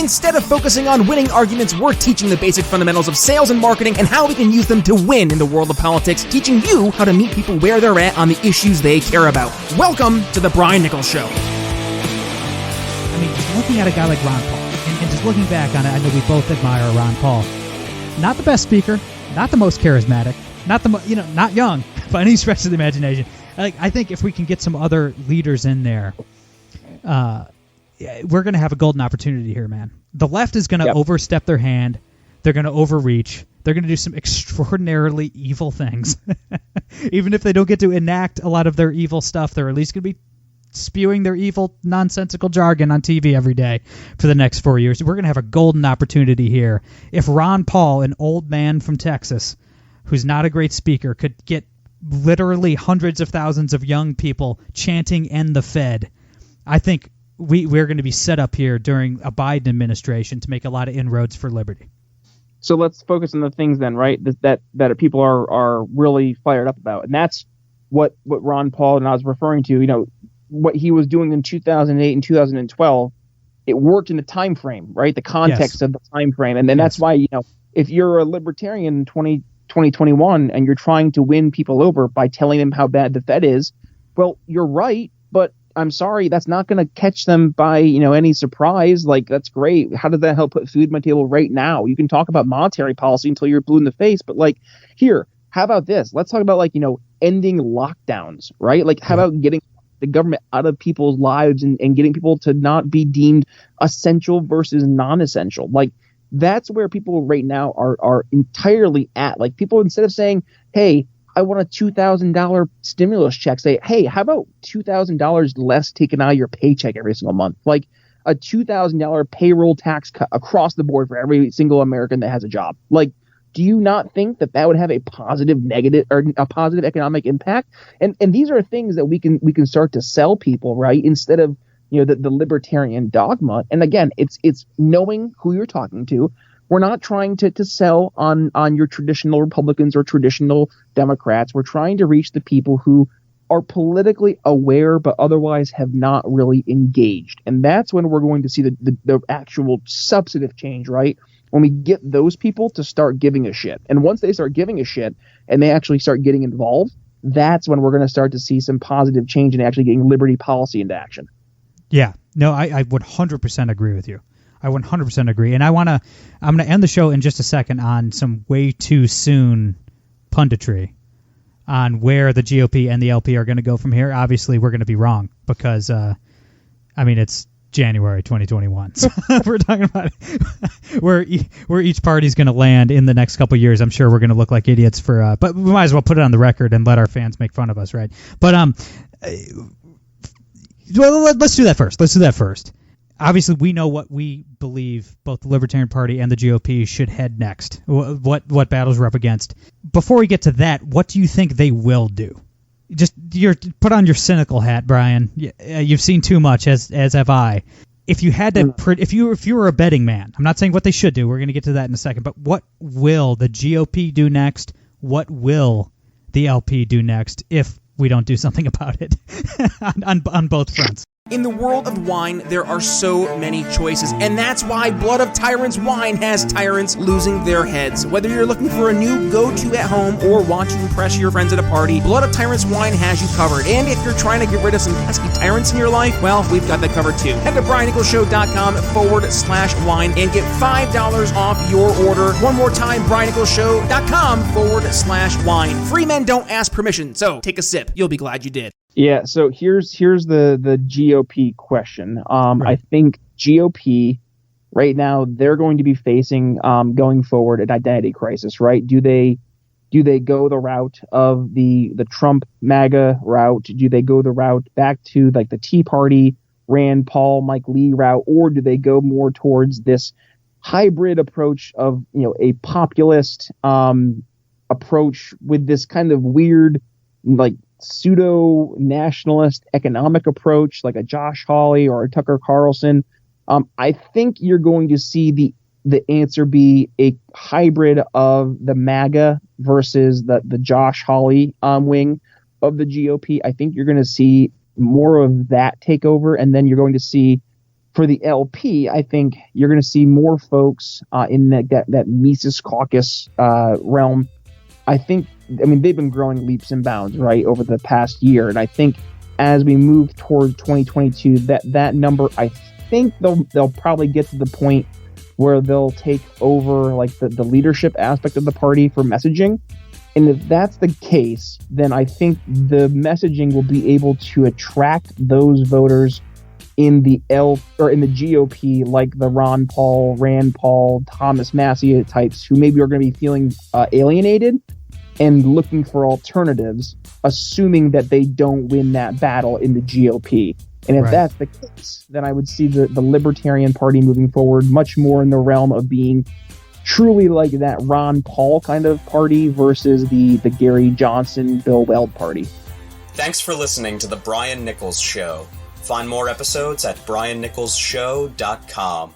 Instead of focusing on winning arguments, we're teaching the basic fundamentals of sales and marketing and how we can use them to win in the world of politics, teaching you how to meet people where they're at on the issues they care about. Welcome to The Brian Nichols Show. I mean, looking at a guy like Ron Paul, and just looking back on it, I know we both admire Ron Paul. Not the best speaker, not the most charismatic, not not young by any stretch of the imagination. I think if we can get some other leaders in there, we're going to have a golden opportunity here, man. The left is going to overstep their hand. They're going to overreach. They're going to do some extraordinarily evil things. Even if they don't get to enact a lot of their evil stuff, they're at least going to be spewing their evil, nonsensical jargon on TV every day for the next 4 years. We're going to have a golden opportunity here. If Ron Paul, an old man from Texas, who's not a great speaker, could get literally hundreds of thousands of young people chanting "End the Fed," I think we're going to be set up here during a Biden administration to make a lot of inroads for liberty. So let's focus on the things then, right, that people are really fired up about. And that's what Ron Paul and I was referring to, what he was doing in 2008 and 2012, it worked in the time frame, right? The context of the time frame. And then that's why, if you're a libertarian in 2021 and you're trying to win people over by telling them how bad the Fed is, well, you're right, but I'm sorry, that's not going to catch them by, any surprise. Like, that's great. How did that help put food on my table right now? You can talk about monetary policy until you're blue in the face, but here, how about this? Let's talk about ending lockdowns, right? How about getting the government out of people's lives and getting people to not be deemed essential versus non-essential. That's where people right now are entirely at. People, instead of saying, hey, I want a $2,000 stimulus check, say, hey, how about $2,000 less taken out of your paycheck every single month? A $2,000 payroll tax cut across the board for every single American that has a job. Do you not think that would have a positive economic impact? And these are things that we can start to sell people, right? Instead of the libertarian dogma. And again, it's knowing who you're talking to. We're not trying to sell on your traditional Republicans or traditional Democrats. We're trying to reach the people who are politically aware but otherwise have not really engaged. And that's when we're going to see the actual substantive change, right? When we get those people to start giving a shit. And once they start giving a shit and they actually start getting involved, that's when we're going to start to see some positive change and actually getting liberty policy into action. Yeah, no, I would 100% agree with you. I 100% agree. And I'm going to end the show in just a second on some way too soon punditry on where the GOP and the LP are going to go from here. Obviously, we're going to be wrong because, it's January 2021. So we're talking about where each party's going to land in the next couple of years. I'm sure we're going to look like idiots but we might as well put it on the record and let our fans make fun of us, right? But let's do that first. Obviously, we know what we believe both the Libertarian Party and the GOP should head next. What battles we're up against. Before we get to that, what do you think they will do? Just put on your cynical hat, Brian. You've seen too much, as have I. If you had to, if you were a betting man, I'm not saying what they should do. We're going to get to that in a second. But what will the GOP do next? What will the LP do next if we don't do something about it on both fronts? In the world of wine, there are so many choices, and that's why Blood of Tyrants Wine has tyrants losing their heads. Whether you're looking for a new go-to at home or want to impress your friends at a party, Blood of Tyrants Wine has you covered. And if you're trying to get rid of some pesky tyrants in your life, well, we've got that covered too. Head to briannicholsshow.com/wine and get $5 off your order. One more time, briannicholsshow.com/wine. Free men don't ask permission, so take a sip. You'll be glad you did. Yeah, so here's the GOP question. Right. I think GOP right now, they're going to be facing going forward an identity crisis, right? Do they go the route of the Trump MAGA route? Do they go the route back to the Tea Party, Rand Paul, Mike Lee route, or do they go more towards this hybrid approach of a populist approach with this kind of weird pseudo-nationalist economic approach like a Josh Hawley or a Tucker Carlson? I think you're going to see the answer be a hybrid of the MAGA versus the Josh Hawley wing of the GOP. I think you're going to see more of that take over, and then you're going to see For the LP, I think you're going to see more folks in that Mises Caucus realm. I mean, they've been growing leaps and bounds, right, over the past year. And I think as we move toward 2022, that number, I think they'll probably get to the point where they'll take over like the leadership aspect of the party for messaging. And if that's the case, then I think the messaging will be able to attract those voters in the GOP, like the Ron Paul, Rand Paul, Thomas Massie types, who maybe are going to be feeling alienated and looking for alternatives, assuming that they don't win that battle in the GOP. And if that's the case, then I would see the Libertarian Party moving forward much more in the realm of being truly like that Ron Paul kind of party versus the Gary Johnson, Bill Weld party. Thanks for listening to The Brian Nichols Show. Find more episodes at briannicholsshow.com.